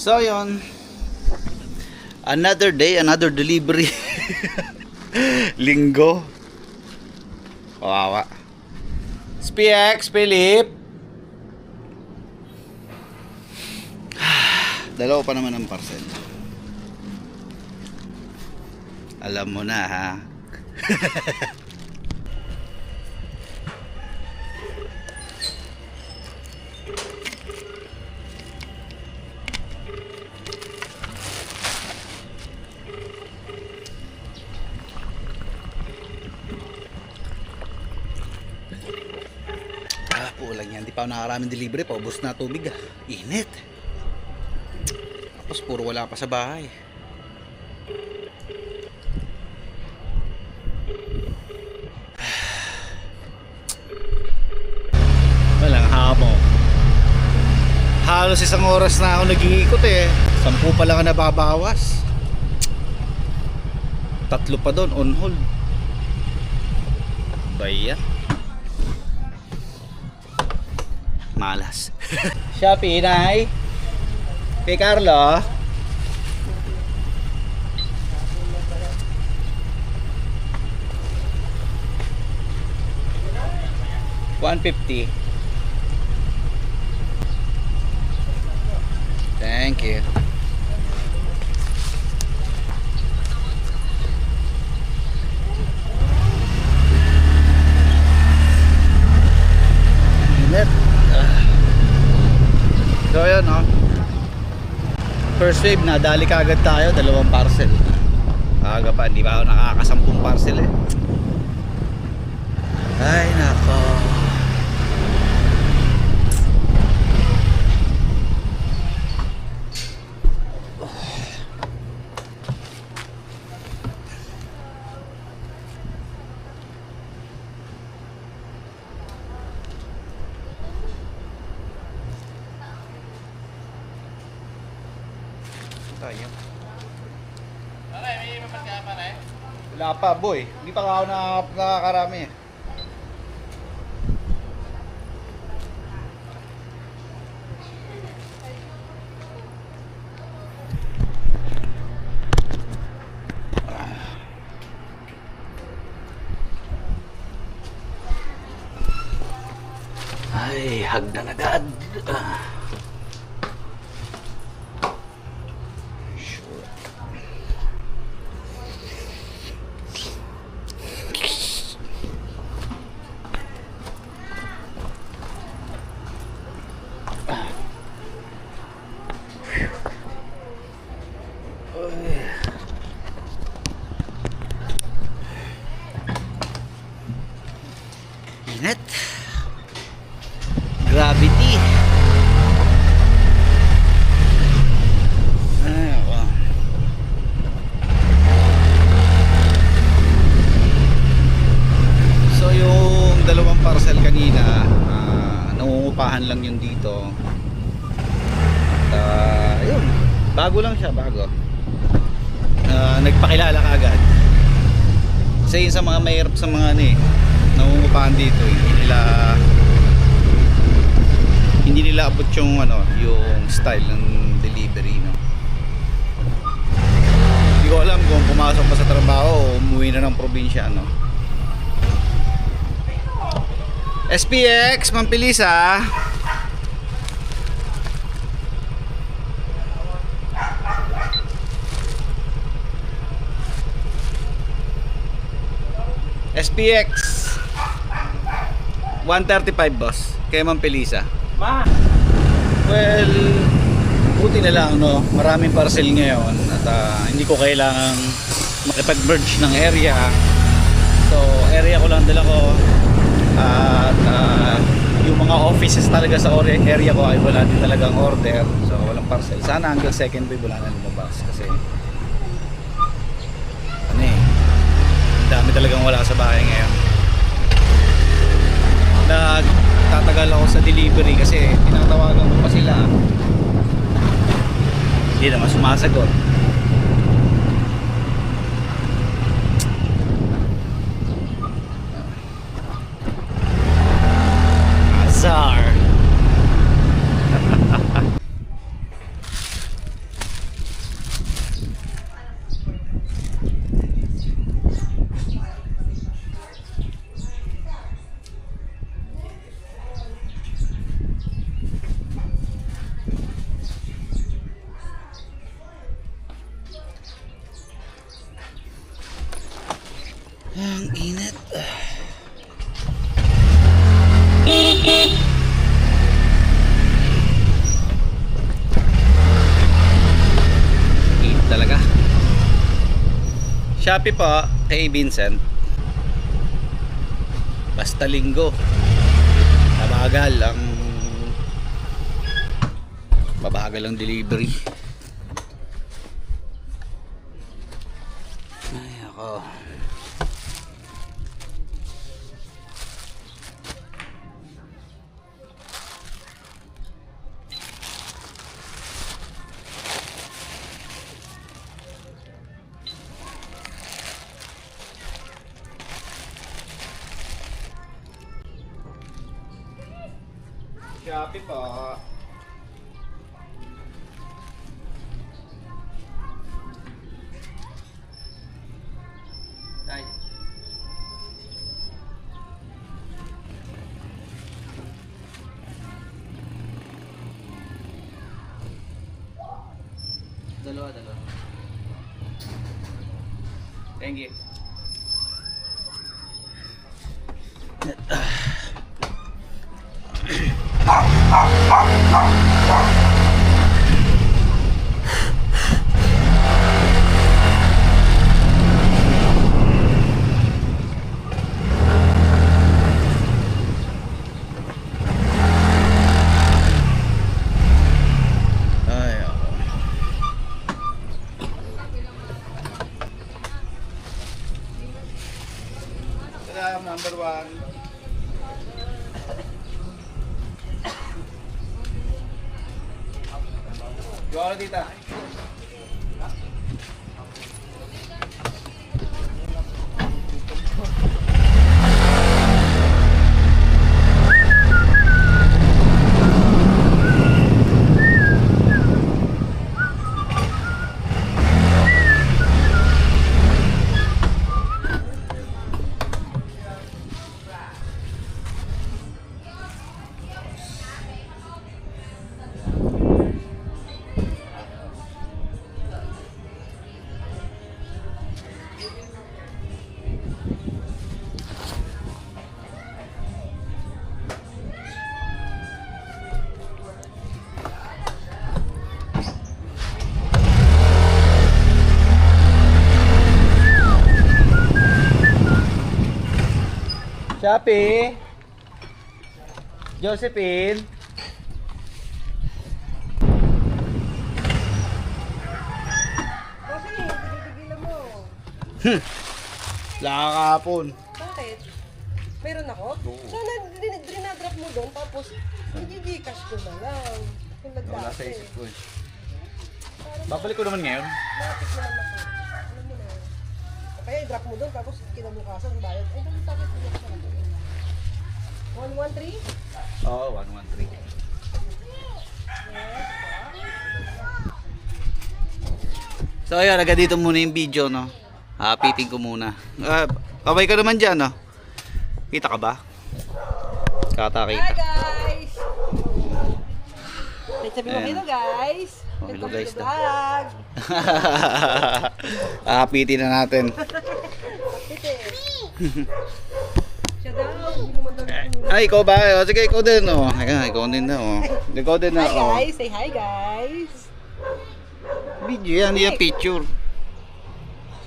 So yun, another day, another delivery. Linggo. Kawawa. SPX, Philip. Dalawa pa naman ang parcel. Alam mo na ha. Pulang yan, di pa ako nakakaraming delivery, paubos na tubig ah. Init. Tapos puro wala pa sa bahay. Walang hamon. Halos isang oras na ako nag-iikot eh. 10 pa lang ang nababawas. 3 pa doon on hold. Bayan. Malas. Shopee, Nay. Kay Carlo. $150. Thank you. So yun no, first wave na, dali kagad tayo, 2 parcel. Aga pa, hindi pa ako nakakasampung parcel eh. Ay nako. Tayo. May mapagkaya pa na eh? Wala pa boy, hindi pa ako nakakarami eh. Ay, hagdan agad. Init. Gravity. Ay, wow. So yung 2 parcel kanina, nangungupahan lang yun dito. At yun, bago lang siya, bago. Nagpakilala ka agad. Kasi yun sa mga mahirap sa mga nangungupahan dito, hindi nila abot yung yung style ng delivery no. Hindi ko alam kung pumasok pa sa trabaho o umuwi na ng probinsya no. SPX, mampilis ah. SPX 135 boss kay Ma'am Pelisa. Ma. Well, buti na lang no, maraming parcel ngayon at hindi ko kailangang makipag-merge ng area. So, area ko lang dala ko at yung mga offices talaga sa area ko ay wala din talagang order. So, walang parcel. Sana hanggang second wave wala na lumabas kasi dami talagang wala sa bahay ngayon. Nagtatagal ako sa delivery kasi tinatawagan ko pa sila, hindi naman sumasagot. Azar. Ang init. Init talaga. Shopee po kay Vincent. Basta linggo. Mabagal ang delivery. Ay ako. Shopee po. Tay. Dalawa. Thank you. Number 1. Jual dito. Shopee. Josephine. Kasi, tigilan mo. Lakapon. Bakit? Meron ako? Sana dinadrop mo doon, tapos i-gcash ko na lang. Tulad Wala sa dati. isip ko. Babalik ko naman ngayon. Lapit naman ako. Alam mo na. O kaya i-drop mo doon, tapos kinabukasan, bayad. Ay, bakit bakit hindi ko sa akin? 113? Oo, 113. So ayun, agad dito muna yung video, no? Hapitin ko muna. Kabay ka naman dyan, no? Kita ka ba? Kata Hi kita. guys! Let's sabi mo Ayan. hello guys! Oh, hello, Welcome guys, to the vlog! Hapitin na natin. Ito Siya daw, hindi mo man Ay, ikaw ba? O, sige, ikaw din, oh. Ayan, ikaw din na, oh. Ikaw din na, Hi oh. guys! Say hi guys! Video yan, hindi yan picture.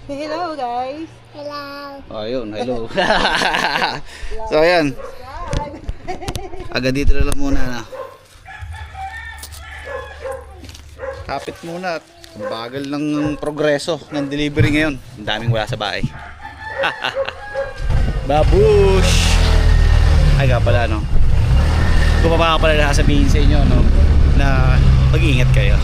Say hello guys! Oh, yun, hello. So, ayan. Subscribe! Agad dito na lang muna, na. Kapit muna. Ang bagal ng progreso ng delivery ngayon. Ang daming wala sa bahay. Babush! Ay nga pala, no? Kung pa pala sasabihin sa inyo, no? Na mag-iingat kayo.